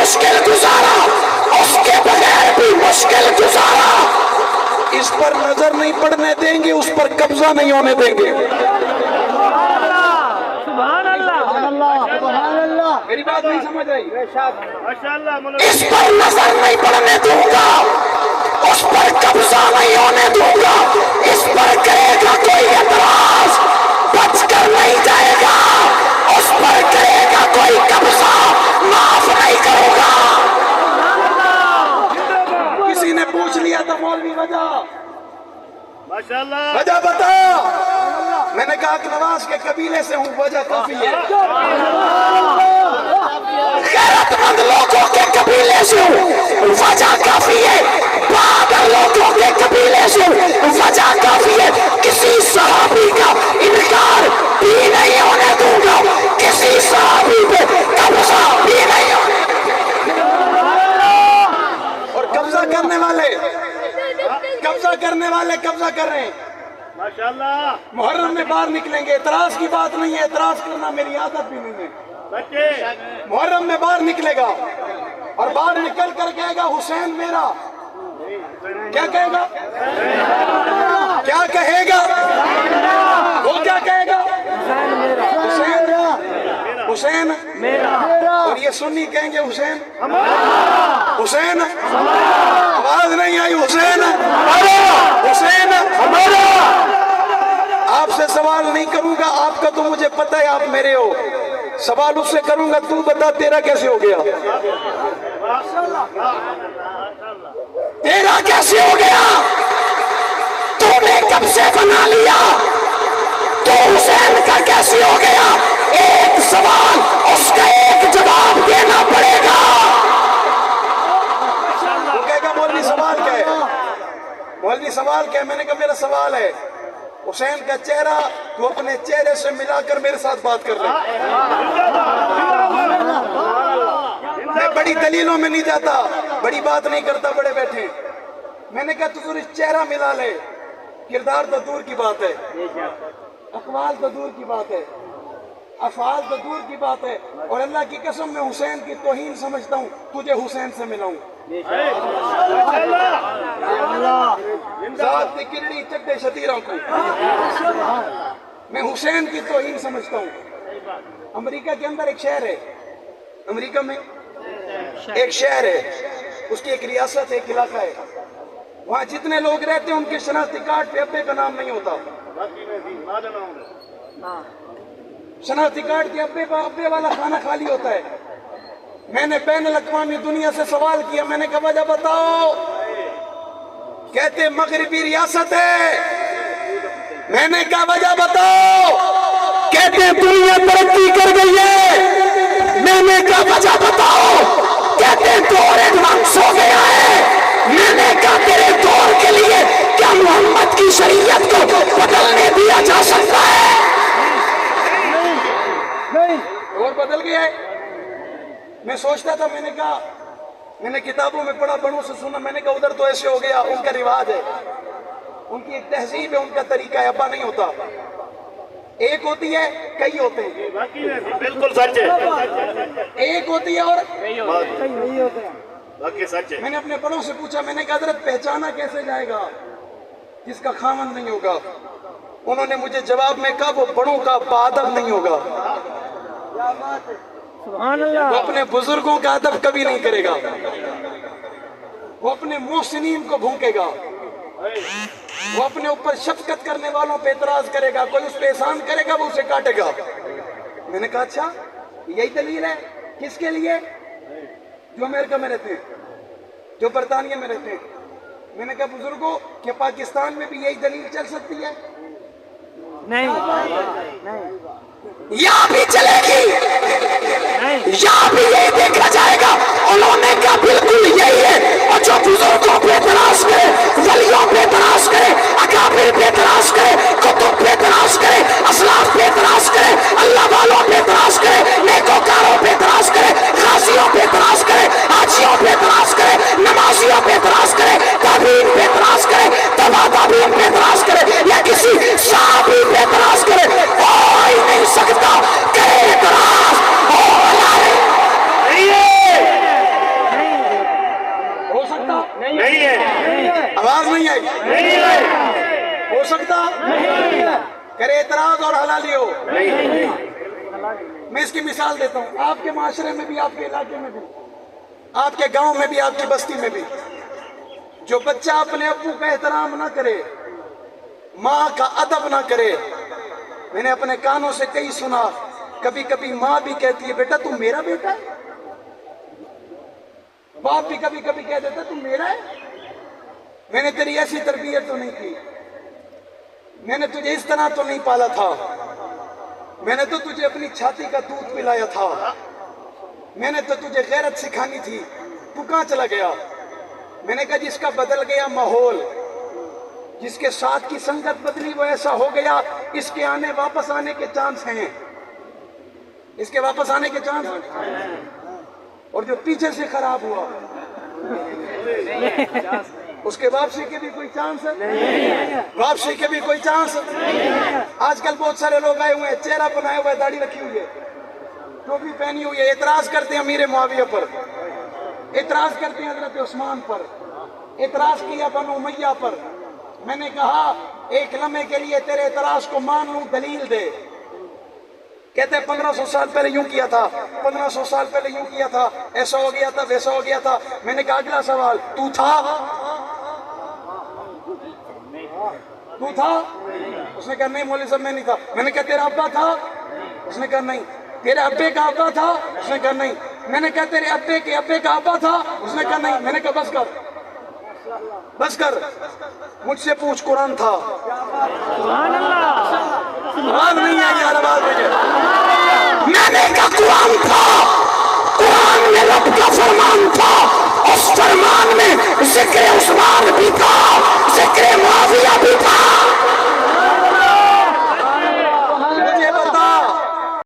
مشکل گزارا، اس کے بغیر بھی مشکل گزارا. اس پر نظر نہیں پڑنے دیں گے، اس پر قبضہ نہیں ہونے دیں گے. میری بات نہیں سمجھ رہی؟ اس پر نظر نہیں پڑنے دوں گا، اس پر قبضہ نہیں ہونے دوں گا. اس پر کرے گا کوئی اعتراض بچ کر نہیں جائے گا، اس پر کرے گا کوئی قبضہ معاف نہیں کروں گا. کسی نے پوچھ لیا تھا مولوی وجہ بتا، میں نے کہا کہ نواز کے قبیلے سے ہوں، وجہ کافی ہے. غیرت مند لوگوں کے قبیلے سے ہوں، وجہ کافی ہے. بہادر لوگوں کے قبیلے سے ہوں، وجہ کافی ہے. کسی صحابی کا انکار بھی نہیں ہونے دوں گا، کسی صحابی پہ قبضہ بھی نہیں ہونے دوں گا. اور قبضہ کرنے والے قبضہ کر رہے ہیں. ماشاءاللہ محرم میں باہر نکلیں گے، اعتراض کی بات نہیں ہے، اعتراض کرنا میری عادت بھی نہیں ہے. محرم میں باہر نکلے گا اور باہر نکل کر کہے گا حسین میرا. کیا کہے گا؟ کیا کہے گا؟ وہ کیا کہے گا؟ حسین میرا. اور یہ سنی کہیں گے حسین حسین. آواز نہیں آئی؟ حسین حسین ہمارا. آپ سے سوال نہیں کروں گا، آپ کا تو مجھے پتہ ہے آپ میرے ہو. سوال اس سے کروں گا، تو بتا تیرا کیسے ہو گیا؟ تیرا کیسے ہو گیا؟ تو نے کب سے بنا لیا؟ تو حسین کا کیسے ہو گیا؟ ایک سوال، اس کا ایک جواب دینا پڑے گا. وہ کہے گا مولوی سوال کیا ہے؟ مولوی سوال کیا ہے؟ میں نے کہا میرا سوال ہے حسین کا چہرہ تو اپنے چہرے سے ملا کر میرے ساتھ بات کر لیں. میں بڑی دلیلوں میں نہیں جاتا، بڑی بات نہیں کرتا، بڑے بیٹھے. میں نے کہا تو چہرہ ملا لے. کردار تو دور کی بات ہے، اقوال تو دور کی بات ہے، افعال تو دور کی بات ہے. اور اللہ کی قسم میں حسین کی توہین سمجھتا ہوں تجھے حسین سے ملاؤں. ذات کی کرڑی چڈے شتیروں کو میں حسین کی توہین سمجھتا ہوں. امریکہ کے اندر ایک شہر ہے، امریکہ میں ایک شہر ہے، اس کی ایک ریاست ہے، ایک علاقہ ہے. وہاں جتنے لوگ رہتے ہیں ان کے شناختی کارڈ پہ ابے کا نام نہیں ہوتا. شناختی کارڈ کے ابے والا کھانا خالی ہوتا ہے. میں نے بین الاقوامی دنیا سے سوال کیا، میں نے کہا وجہ بتاؤ. کہتے مغربی ریاست ہے. میں نے کہا وجہ بتاؤ. کہتے دنیا ترقی کر گئی ہے. میں نے کہا وجہ بتاؤ. کہتے دور ایڈوانس ہو گیا ہے. میں نے کہا تیرے دور کے لیے کیا محمد کی شریعت کو بدلنے دیا جا سکتا ہے؟ اور بدل گیا ہے. میں سوچتا تھا، میں نے کہا میں نے کتابوں میں پڑھا، بڑوں سے سنا، میں نے کہا ادھر تو ایسے ہو گیا، ان کا رواج ہے، ان کی ایک تہذیب ہے، ان کا طریقہ ہے. ابا نہیں ہوتا، ایک ہوتی ہے کئی ہوتے ہیں. بالکل سچ ہے. ایک ہوتی ہے اور کئی ہوتے ہیں. باقی سچ ہے. میں نے اپنے بڑوں سے پوچھا، میں نے کہا حضرت پہچانا کیسے جائے گا جس کا خاوند نہیں ہوگا؟ انہوں نے مجھے جواب میں کہا وہ بڑوں کا بادب نہیں ہوگا، وہ اپنے بزرگوں کا ادب کبھی نہیں کرے گا، وہ اپنے محسنین کو بھونکے گا، وہ اپنے اوپر شفقت کرنے والوں پہ اعتراض کرے گا، کوئی اس پہ احسان کرے گا وہ اسے کاٹے گا. میں نے کہا اچھا یہی دلیل ہے کس کے لیے؟ جو امریکہ میں رہتے ہیں، جو برطانیہ میں رہتے ہیں. میں نے کہا بزرگوں کہ پاکستان میں بھی یہی دلیل چل سکتی ہے؟ نہیں، یہاں بھی چلے گی، یہاں بھی یہی دیکھا جائے گا. انہوں نے کہا بالکل یہی ہے. اور جو بزرگوں پہ اعتراض کرے، ولیوں پہ اعتراض کرے، اکابر پہ اعتراض کرے، کتب پہ اعتراض کرے، اسلاف پہ اعتراض کرے، اللہ والوں پہ اعتراض کرے، نیکوکاروں پہ اعتراض کرے، غازیوں پہ اعتراض کرے، حاجیوں پہ اعتراض کرے، نمازیوں پہ اعتراض کرے، تابعین پہ اعتراض کرے، تبع تابعین پہ اعتراض کرے، یا کسی صحابی پہ اعتراض کرے، ہو ہی نہیں سکتا. کرے اعتراض ہو سکتا؟ کرے اعتراض اور حلالی ہو؟ میں اس کی مثال دیتا ہوں. آپ کے معاشرے میں بھی، آپ کے علاقے میں بھی، آپ کے گاؤں میں بھی، آپ کی بستی میں بھی، جو بچہ اپنے ابو کا احترام نہ کرے، ماں کا ادب نہ کرے، میں نے اپنے کانوں سے کئی سنا. کبھی کبھی ماں بھی کہتی ہے بیٹا تم میرا بیٹا ہے. باپ بھی کبھی کبھی کہہ دیتا تم میرا ہے. میں نے تیری ایسی تربیت تو نہیں کی، میں نے تجھے اس طرح تو نہیں پالا تھا، میں نے تو تجھے اپنی چھاتی کا دودھ پلایا تھا، میں نے تو تجھے غیرت سکھانی تھی، تو کہاں چلا گیا؟ میں نے کہا جس کا بدل گیا ماحول، جس کے ساتھ کی سنگت بدلی وہ ایسا ہو گیا، اس کے واپس آنے کے چانس ہیں، اس کے واپس آنے کے چانس ہیں. اور جو پیچھے سے خراب ہوا اس کے واپسی کے بھی کوئی چانس ہے؟ واپسی کے بھی کوئی چانس ہے؟ آج کل بہت سارے لوگ آئے ہوئے ہیں، چہرہ بنائے ہوئے، داڑھی رکھی ہوئی ہے، ٹوپی پہنی ہوئی ہے، اعتراض کرتے ہیں امیر معاویہ پر، اعتراض کرتے ہیں حضرت عثمان پر، اعتراض کیا بنو امیہ پر. میں نے کہا ایک لمحے کے لیے تیرے اعتراض کو مان لوں، دلیل دے. کہتے ہیں 1500 سال پہلے یوں کیا تھا، 1500 سال پہلے یوں کیا تھا، ایسا ہو گیا تھا، ویسا ہو گیا تھا. میں نے کہا اگلا سوال، تو تھا؟ تو تھا؟ اس نے کہا نہیں مولوی صاحب میں نہیں تھا. میں نے کہا تیرا ابا تھا؟ اس نے کہا نہیں. تیرے ابے کا ابا تھا؟ اس نے کہا نہیں. میں نے کہا تیرے ابے کے ابے کا ابا تھا؟ اس نے کہا نہیں. میں نے کہا بس کر، بس کر، مجھ سے پوچھ قرآن تھا. آواز نہیں آئی یار، آواز نہیں آئی. میں نے کہا قرآن تھا، قرآن میں رب کا فرمان تھا.